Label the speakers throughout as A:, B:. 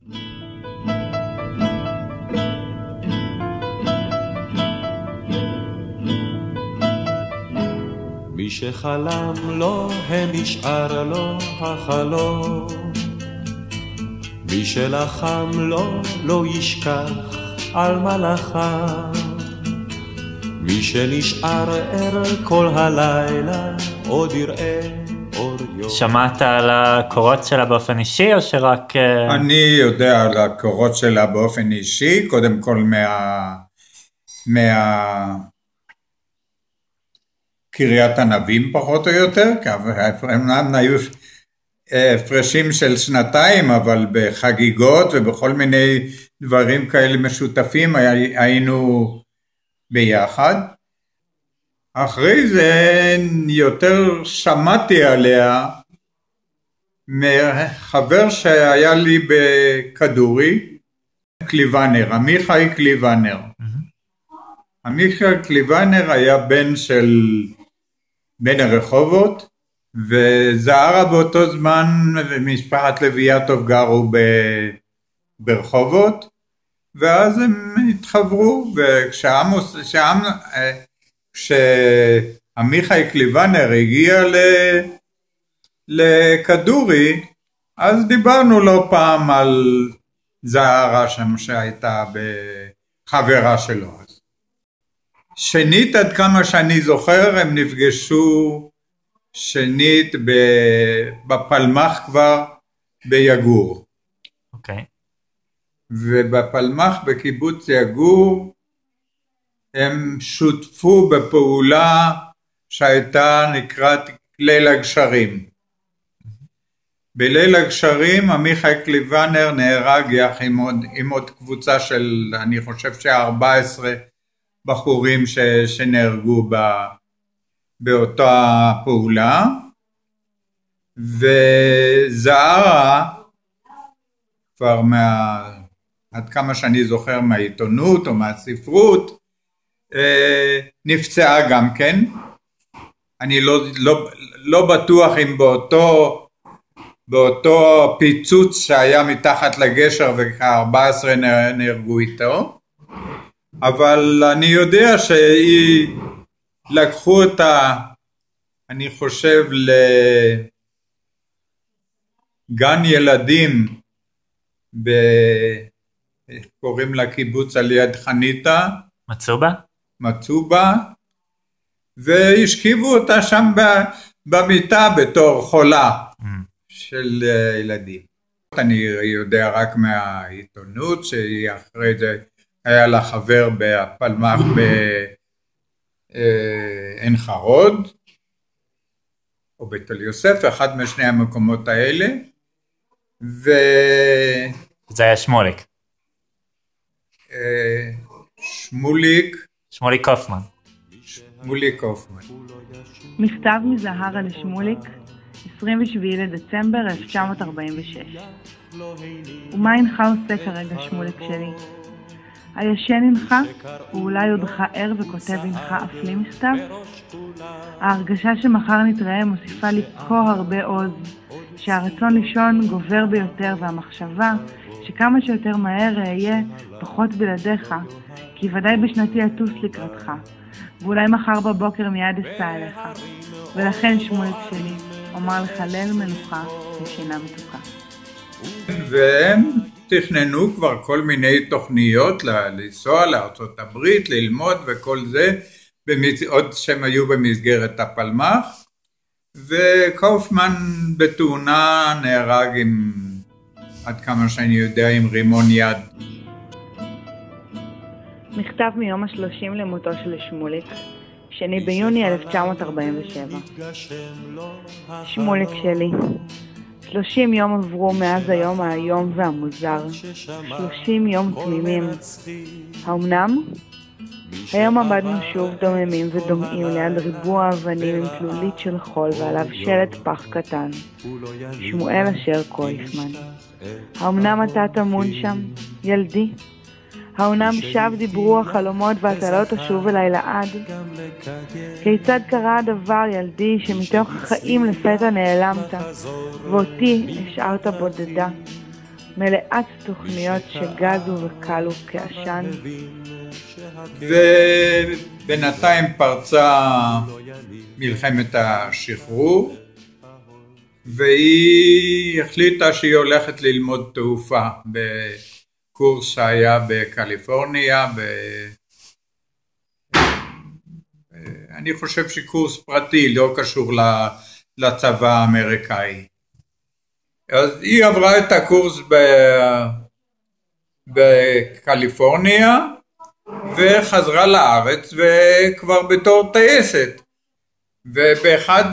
A: מי שחלם לו הנשאר לו החלום, מי שלחם לו לא ישכח על מלאכיו, מי שנשאר ער כל הלילה עוד יראה אור יום.
B: שמעת על הקורות שלה באופן אישי או שרק...
C: אני יודע על הקורות שלה באופן אישי, קודם כל קריית ענבים פחות או יותר, אמנם היו הפרשים של שנתיים, אבל בחגיגות ובכל מיני דברים כאלה משותפים היינו ביחד. אחרי זה יותר שמעתי עליה מחבר שהיה לי בכדורי, קליוונר, עמיחי קליוונר. עמיחי קליוונר היה בן הרחובות, וזהרה באותו זמן ומשפחת לויאטוב גרו ברחובות, ואז הם התחברו, כשעמיחי קליוונר הגיע לכדורי, אז דיברנו לא פעם על זהרה שם שהייתה בחברה שלו. שנית, עד כמה שאני זוכר, הם נפגשו שנית בפלמח כבר ביגור.
B: אוקיי.
C: ובפלמח בקיבוץ יגור הם שותפו בפעולה שהייתה נקראת ליל הגשרים. בליל הגשרים עמיחי קליוונר נהרג יחד עם עוד קבוצה של, אני חושב ש14 בחורים שנהרגו באותה פעולה, וזהרה כבר עד כמה שאני זוכר מהעיתונות או מהספרות נפצעה גם כן. אני לא בטוח אם באותו פיצוץ שהיה מתחת לגשר וכ14 נהרגו איתו, אבל אני יודע שהיא לקחו אותה, אני חושב, לגן ילדים קוראים לה קיבוץ על יד חניתה, מצובה, והשכיבו אותה שם במיטה בתור חולה של ילדים. אני יודע רק מהעיתונות שהיא אחרי זה היה לה חבר בפלמח בעין חרוד או בתל יוסף, אחד משני המקומות האלה.
B: זה היה שמוליק. שמוליק קופמן.
C: שמוליק קופמן.
D: מכתב מזהרה לשמוליק, 27 לדצמבר 1946. ומה אינך עושה כרגע, שמוליק שלי? הישן אינך, ואולי עודך ער וכותב אינך אף לי מכתב? ההרגשה שמחר נתראה מוסיפה לי כה הרבה עוז, שהרצון לישון גובר ביותר, והמחשבה שכמה שיותר מהר אהיה פחות בלעדיך, כי ודאי בשנתי אטוס לקראתך, ואולי מחר בבוקר מיד אסע אליך. ולכן שמוליק שלי, אומר לך ליל מנוחה ושינה מתוקה.
C: והם תכננו כבר כל מיני תוכניות לנסוע לארצות הברית, ללמוד וכל זה, עוד שהם היו במסגרת הפלמח, וקופמן בתאונה נהרג עם, עד כמה שאני יודע, עם רימון יד.
D: מכתב מיום ה-30 למותו של שמוליק, 2 ביוני 1947. שמוליק שלי, 30 יום עברו מאז היום האיום והמוזר, 30 יום תמימים. האמנם? היום עמדנו שוב דוממים ודומעים ליד ריבוע אבנים עם תלולית של חול ועליו שלט פח קטן. שמואל אשר קויפמן. האמנם אתה תמון שם, ילדי? האמנם שב דיברו החלומות ואתה לא תשוב אליי לעד? כיצד קרה הדבר, ילדי, שמתוך החיים לפתע נעלמת, ואותי השארת בודדה? מלאת תוכניות שגזו וקלו כעשן.
C: ובינתיים פרצה מלחמת השחרור, והיא החליטה שהיא הולכת ללמוד תעופה בקורס שהיה בקליפורניה, אני חושב שקורס פרטי, לא קשור לצבא האמריקאי. אז היא עברה את הקורס בקליפורניה, וחזרה לארץ, וכבר בתור טייסת. ובאחד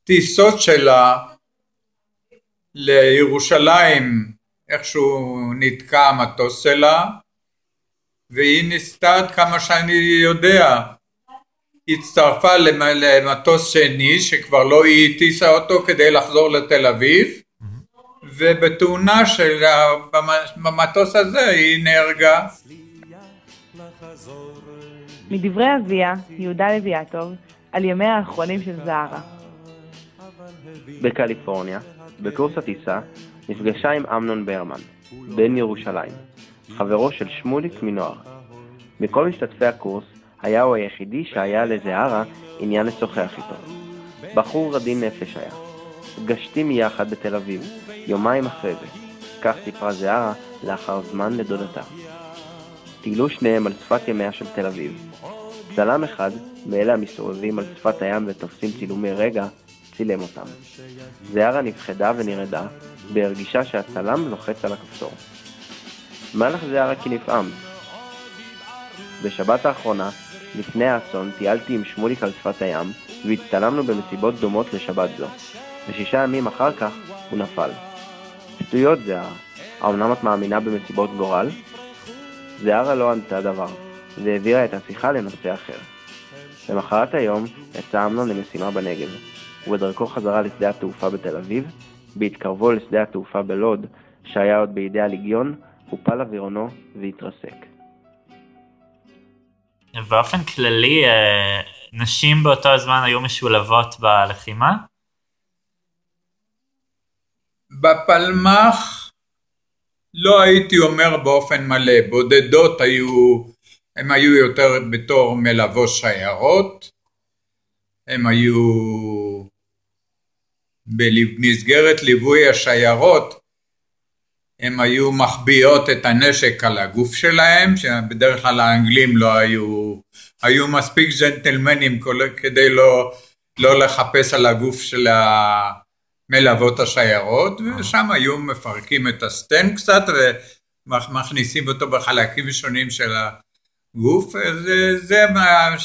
C: הטיסות שלה לירושלים, איכשהו נתקע המטוס שלה, והיא ניסתה, עד כמה שאני יודע, הצטרפה למטוס שני, שכבר לא היא טיסה אותו כדי לחזור לתל אביב, ובתאונה במטוס הזה היא נהרגה.
D: מדברי אביה, יהודה לויאטוב, על ימיה האחרונים של זהרה.
E: בקליפורניה, בקורס הטיסה, נפגשה עם אמנון ברמן, בן ירושלים, חברו של שמוליק מנוער. מכל משתתפי הקורס, היה הוא היחידי שהיה לזהרה עניין לשוחח איתו. בחור רדין נפש היה. פגשתי יחד בתל אביב, יומיים אחרי זה. כך סיפרה זהרה לאחר זמן לדודתה. טיילו שניהם על שפת ימיה של תל אביב. צלם אחד, מאלה המסתובבים על שפת הים ותופסים צילומי רגע, צילם אותם. זהרה נפחדה ונרדה, בהרגישה שהצלם לוחץ על הכפתור. מה לך זהרה כי נפעם? בשבת האחרונה, לפני האסון, טיילתי עם שמוליק על שפת הים, והצטלמנו במסיבות דומות לשבת זו. ו6 ימים אחר כך הוא נפל. שטויות זהרה, האמנם את מאמינה במסיבות גורל? זהרה לא ענתה דבר, והעבירה את השיחה לנושא אחר. למחרת היום יצא אמנון למשימה בנגב, ובדרכו חזרה לשדה התעופה בתל אביב, בהתקרבו לשדה התעופה בלוד, שהיה עוד בידי הליגיון, הופל אווירונו והתרסק.
B: באופן כללי, נשים באותו הזמן היו משולבות בלחימה?
C: בפלמ"ח לא הייתי אומר באופן מלא, בודדות הם היו יותר בתור מלוות שיירות, הם היו במסגרת ליווי השיירות, הם היו מחביאות את הנשק על הגוף שלהם, שבדרך כלל האנגלים לא היו מספיק ג'נטלמנים כדי לא לחפש על הגוף של מלוות השיירות, ושם היו מפרקים את הסטן קצת ומכניסים אותו בחלקים שונים של הגוף. זה מה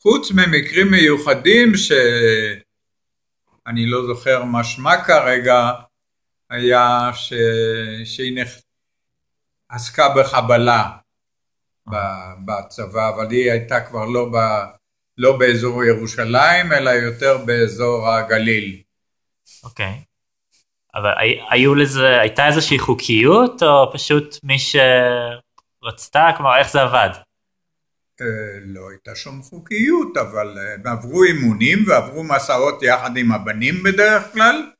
C: חוץ ממקרים מיוחדים שאני לא זוכר משמע כרגע, היה שהיא עסקה בחבלה בצבא, אבל היא הייתה כבר לא באזור ירושלים, אלא יותר באזור הגליל.
B: אוקיי. אבל הייתה איזושהי חוקיות, או פשוט מי שרצתה? כלומר, איך זה עבד?
C: לא הייתה שום חוקיות, אבל הם עברו אימונים ועברו מסעות יחד עם הבנים בדרך כלל,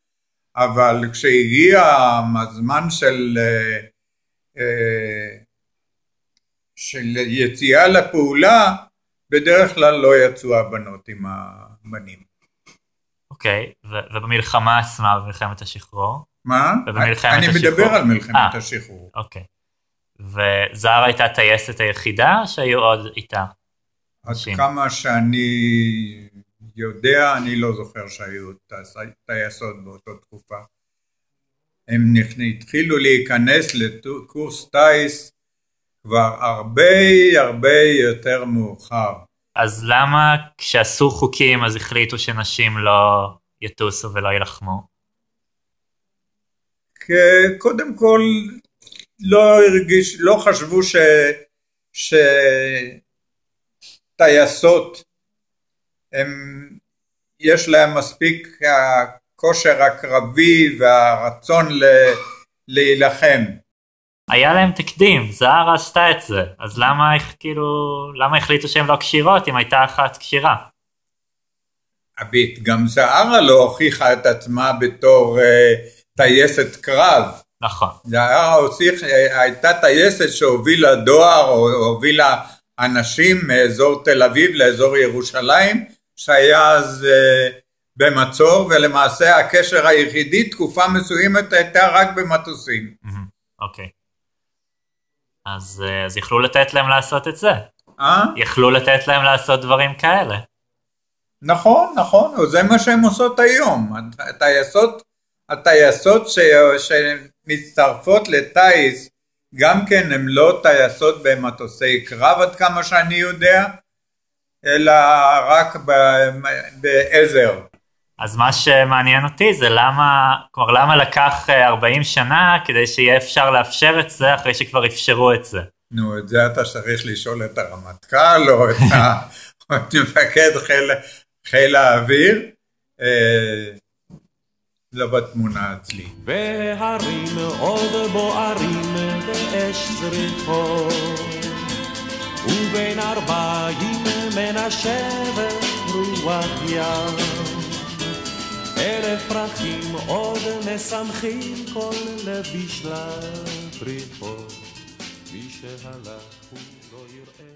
C: אבל כשהגיע הזמן של יציאה לפעולה, בדרך כלל לא יצאו הבנות עם הבנים.
B: אוקיי, ובמלחמה עצמה, במלחמת השחרור?
C: מה? אני מדבר על מלחמת השחרור.
B: אוקיי. וזהרה הייתה טייסת היחידה, שהיו עוד איתה?
C: עד כמה שאני יודע, אני לא זוכר שהיו טייסות באותו תקופה. הם התחילו להיכנס לקורס טייס כבר הרבה יותר מאוחר.
B: אז למה כשעשו חוקים אז החליטו שנשים לא יטוסו ולא ילחמו?
C: קודם כל לא חשבו שטייסות יש להם מספיק הכושר הקרבי והרצון להילחם.
B: היה להם תקדים, זהרה עשתה את זה, אז למה החליטו שהן לא קשירות אם הייתה אחת קשירה?
C: גם זהרה לא הוכיחה את עצמה בתור טייסת קרב.
B: נכון.
C: הייתה טייסת שהובילה דואר או הובילה אנשים מאזור תל אביב לאזור ירושלים, שהיה אז במצור, ולמעשה הקשר היחידי תקופה מסוימת הייתה רק במטוסים.
B: אוקיי. אז יכלו לתת להם לעשות את זה. יכלו לתת להם לעשות דברים כאלה.
C: נכון, זה מה שהם עושות היום. הטייסות שמצטרפות לטייס, גם כן הם לא טייסות במטוסי קרב עד כמה שאני יודע, אלא רק בעזר.
B: אז מה שמעניין אותי זה למה לקח 40 שנה כדי שיהיה אפשר לאפשר את זה אחרי שכבר אפשרו את זה.
C: נו, את זה אתה צריך לשאול את הרמטכ"ל או את מפקד חיל האוויר. לא בתמונה אצלי.
A: והרים עוד בוערים באש זריחות, ובין 40 מנשבת רוח ים, 1000 פרחים עוד משמחים כל לביש לבריחות, מי שהלך הוא לא יראה